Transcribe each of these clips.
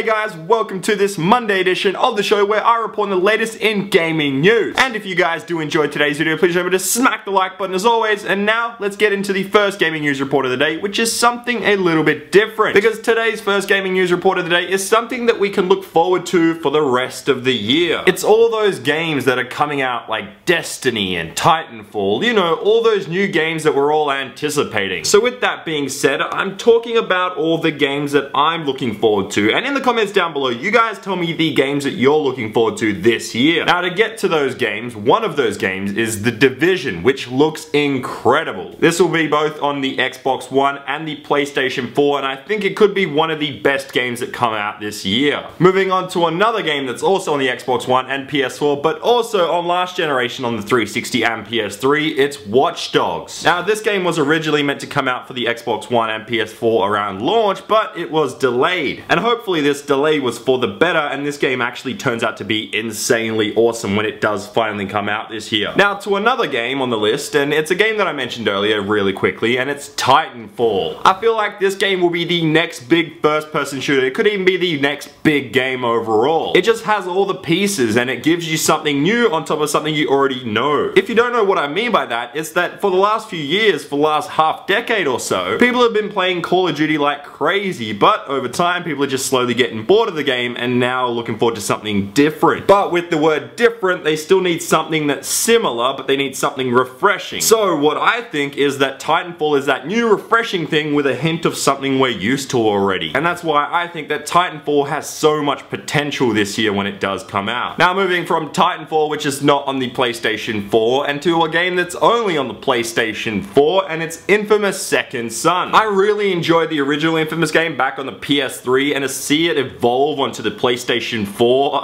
guys, welcome to this Monday edition of the show where I report on the latest in gaming news. And if you guys do enjoy today's video, please remember to smack the like button as always. And now, let's get into the first gaming news report of the day, which is something a little bit different. Because today's first gaming news report of the day is something that we can look forward to for the rest of the year. It's all those games that are coming out like Destiny and Titanfall, you know, all those new games that we're all anticipating. So with that being said, I'm talking about all the games that I'm looking forward to. And in the comments down below, you guys tell me the games that you're looking forward to this year. Now to get to those games, one of those games is The Division, which looks incredible. This will be both on the Xbox One and the PlayStation 4, and I think it could be one of the best games that come out this year. Moving on to another game that's also on the Xbox One and PS4, but also on last generation on the 360 and PS3, it's Watch Dogs. Now this game was originally meant to come out for the Xbox One and PS4 around launch, but it was delayed. And hopefully this delay was for the better, and this game actually turns out to be insanely awesome when it does finally come out this year. Now to another game on the list, and it's a game that I mentioned earlier really quickly, and it's Titanfall. I feel like this game will be the next big first-person shooter. It could even be the next big game overall. It just has all the pieces, and it gives you something new on top of something you already know. If you don't know what I mean by that, it's that for the last few years, for the last half decade or so, people have been playing Call of Duty like crazy, but over time people are just slowly getting bored of the game and now looking forward to something different. But with the word different, they still need something that's similar, but they need something refreshing. So what I think is that Titanfall is that new refreshing thing with a hint of something we're used to already. And that's why I think that Titanfall has so much potential this year when it does come out. Now moving from Titanfall, which is not on the PlayStation 4, and to a game that's only on the PlayStation 4, and it's Infamous Second Son. I really enjoyed the original Infamous game back on the PS3, and to see it evolve onto the PlayStation 4,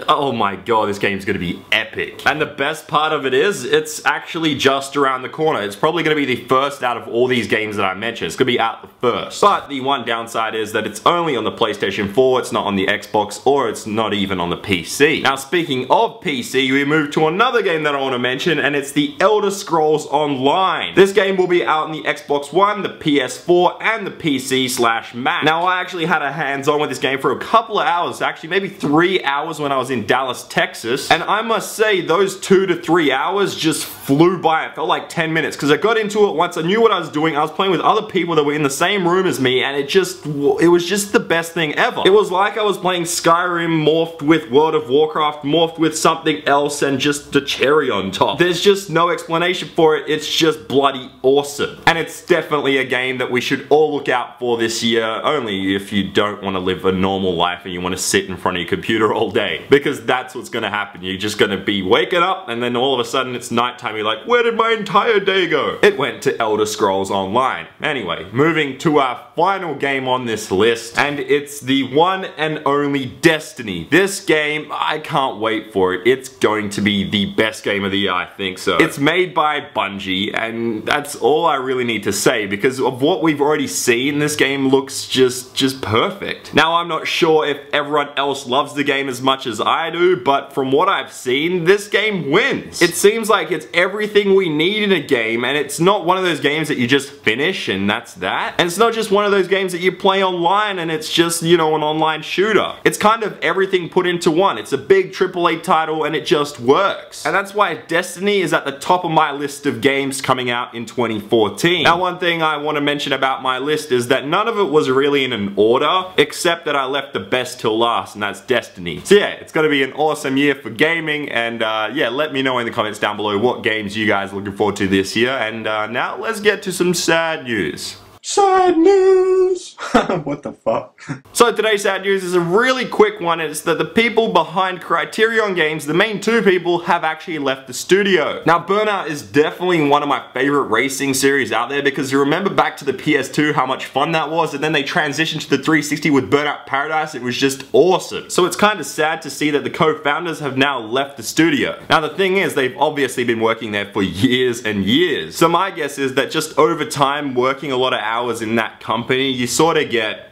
oh my god, this game's gonna be epic. And the best part of it is, it's actually just around the corner. It's probably gonna be the first out of all these games that I mentioned. It's gonna be out the first. But the one downside is that it's only on the PlayStation 4, it's not on the Xbox, or it's not even on the PC. Now speaking of PC, we move to another game that I want to mention, and it's the Elder Scrolls Online. This game will be out on the Xbox One, the PS4, and the PC/Mac. Now I actually had a hands-on with this game for a couple of hours, actually maybe 3 hours when I was in Dallas, Texas, and I must say those 2 to 3 hours just flew by. It felt like 10 minutes because I got into it once I knew what I was doing. I was playing with other people that were in the same room as me, and it was just the best thing ever. It was like I was playing Skyrim morphed with World of Warcraft morphed with something else and just the cherry on top. There's just no explanation for it. It's just bloody awesome. And it's definitely a game that we should all look out for this year, only if you don't want to live a normal life and you want to sit in front of your computer all day. Because that's what's going to happen. You're just going to be waking up and then all of a sudden it's nighttime. You're like, where did my entire day go? It went to Elder Scrolls Online. Anyway, moving to our final game on this list, and it's the one and only Destiny. This game, I can't wait for it. It's going to be the best game of the year, I think so. It's made by Bungie, and that's all I really need to say because of what we've already seen. This game looks just perfect. Now I'm not sure if everyone else loves the game as much as I do, but from what I've seen, this game wins. It seems like it's everything we need in a game, and it's not one of those games that you just finish and that's that. And it's not just one of those games that you play online and it's just, you know, an online shooter. It's kind of everything put into one. It's a big AAA title and it just works. And that's why Destiny is at the top of my list of games coming out in 2014. Now one thing I want to mention about my list is that none of it was really in an order, except that I left the best till last, and that's Destiny. So yeah, it's gonna be an awesome year for gaming, and yeah, let me know in the comments down below what games you guys are looking forward to this year. And now let's get to some sad news. Sad news! What the fuck? So today's sad news is a really quick one. It's that the people behind Criterion Games, the main two people, have actually left the studio. Now Burnout is definitely one of my favorite racing series out there because you remember back to the PS2 how much fun that was, and then they transitioned to the 360 with Burnout Paradise. It was just awesome. So it's kind of sad to see that the co-founders have now left the studio. Now the thing is, they've obviously been working there for years and years. So my guess is that just over time, working a lot of hours in that company, you sort of get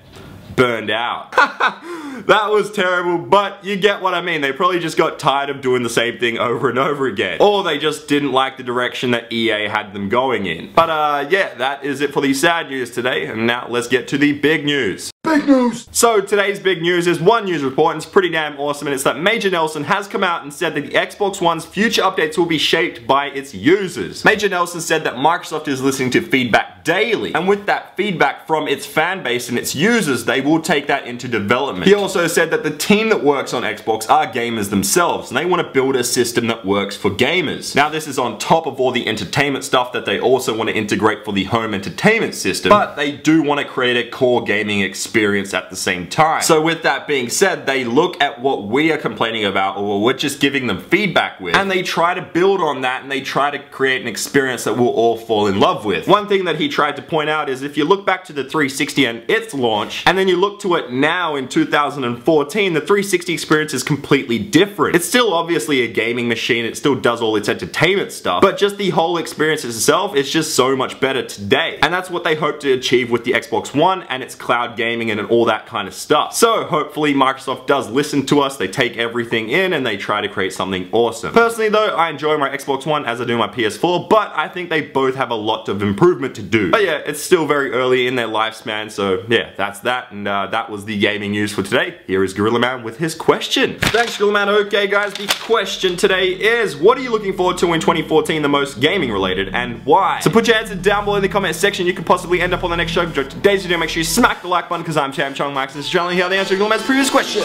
burned out. That was terrible, but you get what I mean. They probably just got tired of doing the same thing over and over again. Or they just didn't like the direction that EA had them going in. But yeah, that is it for the sad news today. And now let's get to the big news. Big news! So today's big news is one news report, and it's pretty damn awesome, and it's that Major Nelson has come out and said that the Xbox One's future updates will be shaped by its users. Major Nelson said that Microsoft is listening to feedback daily, and with that feedback from its fan base and its users, they will take that into development. He also said that the team that works on Xbox are gamers themselves, and they want to build a system that works for gamers. Now this is on top of all the entertainment stuff that they also want to integrate for the home entertainment system, but they do want to create a core gaming experience at the same time. So with that being said, they look at what we are complaining about, or what we're just giving them feedback with, and they try to build on that, and they try to create an experience that we'll all fall in love with. One thing that he tried to point out is if you look back to the 360 and its launch, and then you look to it now in 2014, the 360 experience is completely different. It's still obviously a gaming machine, it still does all its entertainment stuff, but just the whole experience itself is just so much better today. And that's what they hope to achieve with the Xbox One and its cloud gaming and all that kind of stuff. So hopefully Microsoft does listen to us, they take everything in, and they try to create something awesome. Personally though, I enjoy my Xbox One as I do my PS4, but I think they both have a lot of improvement to do. But yeah, it's still very early in their lifespan, so yeah, that's that, and that was the gaming news for today. Here is Gorilla Man with his question. Thanks, Gorilla Man. Okay guys, the question today is, what are you looking forward to in 2014 the most gaming related, and why? So put your answer down below in the comment section. You could possibly end up on the next show. Enjoy today's video, make sure you smack the like button, because I'm ChampChong Max, and this is generally how the answer to Gorilla Man's previous question.